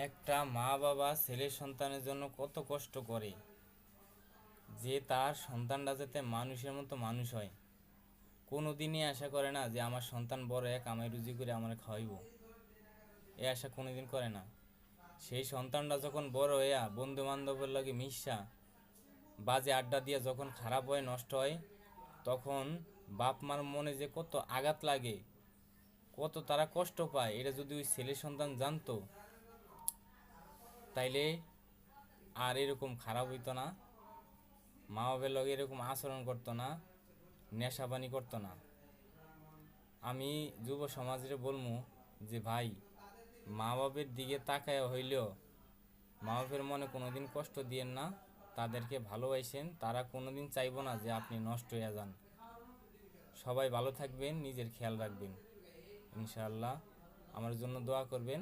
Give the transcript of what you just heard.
একটা মা বাবা ছেলের সন্তানের জন্য কত কষ্ট করে যে তার সন্তানটা যাতে মানুষের মতো মানুষ হয়। কোনো দিনই আশা করে না যে আমার সন্তান বড় এক কামাই রুজি করে আমার খাওয়াইব, এ আশা কোনোদিন করে না। সেই সন্তানটা যখন বড় হইয়া বন্ধু বান্ধবের লগে মিশা বাজে আড্ডা দিয়া যখন খারাপ হয়, নষ্ট হয়, তখন বাপ মার মনে যে কত আঘাত লাগে, কত তারা কষ্ট পায়, এটা যদি ওই ছেলে সন্তান জানতো তাইলে আর এরকম খারাপ হইতো না, মা বাবার লগে এরকম আচরণ করতো না, নেশাবানি করতো না। আমি যুব সমাজে বলবো যে ভাই, মা বাবার দিকে তাকায় হইলেও মা বাবার মনে কোনোদিন কষ্ট দিয়েন না, তাদেরকে ভালোবাসেন, তারা কোনোদিন চাইবো না যে আপনি নষ্ট হয়ে যান। সবাই ভালো থাকবেন, নিজের খেয়াল রাখবেন, ইনশাআল্লাহ। আমার জন্য দোয়া করবেন।